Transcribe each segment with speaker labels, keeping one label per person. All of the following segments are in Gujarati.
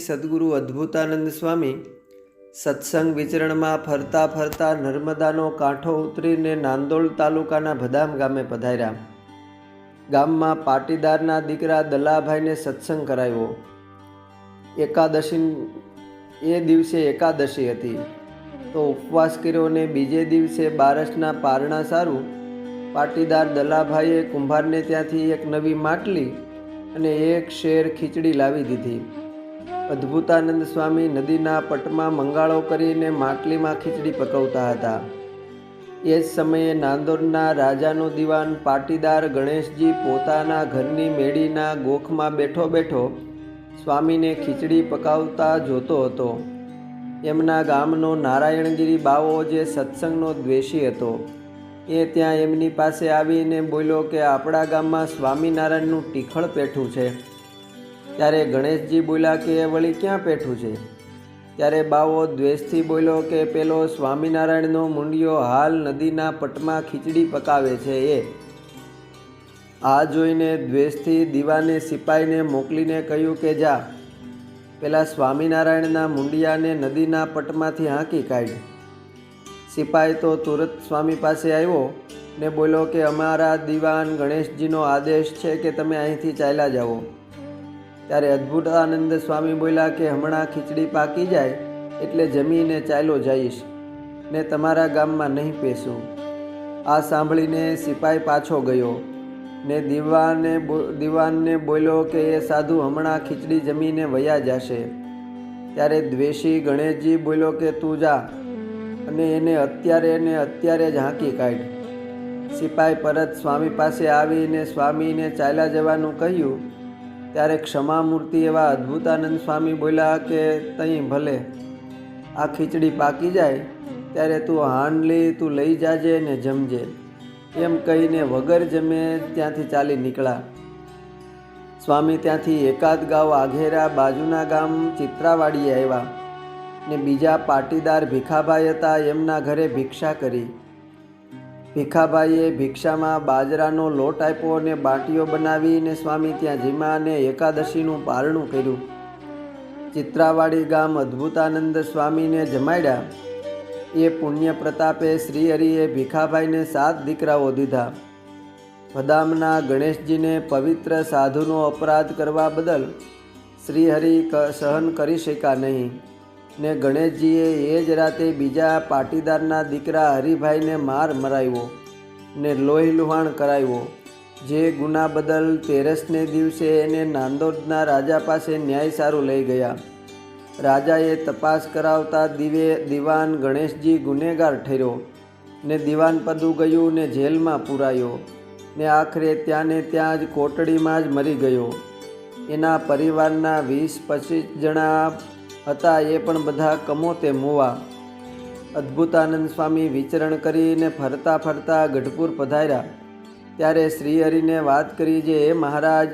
Speaker 1: સદગુરુ અદ્ભુતાનંદ સ્વામી સત્સંગ વિચરણમાં ફરતા ફરતા નર્મદાનો કાંઠો ઉતરીને નાંદોલ તાલુકાના ભદામ ગામે પધાર્યા. ગામમાં પાટીદારના દીકરા દલાભાઈને સત્સંગ કરાવ્યો. એ દિવસે એકાદશી હતી તો ઉપવાસ કર્યો ને બીજે દિવસે બારસના પારણા સારું પાટીદાર દલાભાઈએ કુંભારને ત્યાંથી એક નવી માટલી અને એક શેર ખીચડી લાવી દીધી. અદ્ભુતાનંદ સ્વામી નદીના પટમાં મંગાળો કરીને માટલીમાં ખીચડી પકવતા હતા. એ જ સમયે નાંદોરના રાજાનો દીવાન પાટીદાર ગણેશજી પોતાના ઘરની મેડીના ગોખમાં બેઠો બેઠો સ્વામીને ખીચડી પકાવતા જોતો હતો. એમના ગામનો નારાયણગીરી બાવો જે સત્સંગનો દ્વેષી હતો એ ત્યાં એમની પાસે આવીને બોલ્યો કે આપણા ગામમાં સ્વામિનારાયણનું ટીખળ પેઠું છે. ત્યારે ગણેશજી બોલ્યા કે એ વળી ક્યાં પેઠું છે? ત્યારે બાવો દ્વેષથી બોલ્યો કે પેલો સ્વામિનારાયણનો મુંડિયો હાલ નદીના પટમાં ખીચડી પકાવે છે એ. આ જોઈને દ્વેષથી દીવાને સિપાઈને મોકલીને કહ્યું કે જા પેલા સ્વામિનારાયણના મુંડિયાને નદીના પટમાંથી હાંકી કાઢ. સિપાઈ તો તુરત સ્વામી પાસે આવ્યો ને બોલ્યો કે અમારા દીવાન ગણેશજીનો આદેશ છે કે તમે અહીંથી ચાલ્યા જાઓ. ત્યારે અદ્ભુતાનંદ સ્વામી બોલ્યા કે હમણાં ખીચડી પાકી જાય એટલે જમીને ચાલ્યો જઈશ ને તમારા ગામમાં નહીં પેશું. આ સાંભળીને સિપાઈ પાછો ગયો ને દીવાનને બોલ્યો કે એ સાધુ હમણાં ખીચડી જમીને વયા જશે. ત્યારે દ્વેષી ગણેશજી બોલ્યો કે તું જા અને એને અત્યારે જ હાંકી કાઢ. સિપાઈ પરત સ્વામી પાસે આવીને સ્વામીને ચાલ્યા જવાનું કહ્યું. ત્યારે ક્ષમામૂર્તિ એવા અદ્ભુતાનંદ સ્વામી બોલ્યા કે તઈ ભલે આ ખીચડી પાકી જાય ત્યારે તું હાંડલી તું લઈ જાજે ને જમજે. એમ કહીને વગર જમે ત્યાંથી ચાલી નીકળ્યા. સ્વામી ત્યાંથી એકાદ ગાવ આઘેરા બાજુના ગામ ચિત્રાવાડીએ આવ્યા ને બીજા પાટીદાર ભીખાભાઈ હતા એમના ઘરે ભિક્ષા કરી. ભીખાભાઈએ ભિક્ષામાં બાજરાનો લોટ આપ્યો અને બાટીઓ બનાવીને સ્વામી ત્યાં જીમા અને એકાદશીનું પારણું કર્યું. ચિત્રાવાડી ગામ અદ્ભુતાનંદ સ્વામીને જમાડ્યા. એ પુણ્ય પ્રતાપે શ્રીહરિએ ભીખાભાઈને 7 દીકરાઓ દીધા. ભદામના ગણેશજીને પવિત્ર સાધુનો અપરાધ કરવા બદલ શ્રીહરિ સહન કરી શક્યા નહીં ને ગણેશજીએ એ જ રાતે બીજા પાટીદારના દીકરા હરિભાઈને માર મરાવ્યો ને લોહી લુહાણ કરાવ્યો. જે ગુના બદલ 13ને દિવસે એને નાંદોદના રાજા પાસે ન્યાય સારું લઈ ગયા. રાજાએ તપાસ કરાવતા દીવાન ગણેશજી ગુનેગાર ઠર્યો ને દીવાન પદું ગયું ને જેલમાં પૂરાયો ને આખરે ત્યાં જ કોટડીમાં જ મરી ગયો. એના પરિવારના 20-25 જણા હતા એ પણ બધા કમોતે મોવા. અદ્ભુતાનંદ સ્વામી વિચરણ કરીને ફરતા ફરતા ગઢપુર પધાર્યા. ત્યારે શ્રીહરિને વાત કરી જે એ મહારાજ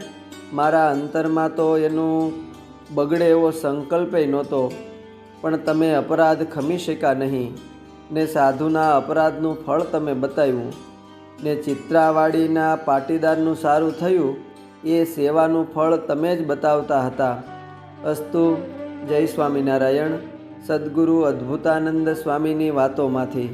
Speaker 1: મારા અંતરમાં તો એનું બગડે એવો સંકલ્પે નહોતો પણ તમે અપરાધ ખમી શક્યા નહીં ને સાધુના અપરાધનું ફળ તમે બતાવ્યું ને ચિત્રાવાડીના પાટીદારનું સારું થયું એ સેવાનું ફળ તમે જ બતાવતા હતા. અસ્તુ. જય સ્વામિનારાયણ. સદગુરુ અદ્ભુતાનંદ સ્વામીની વાતોમાંથી.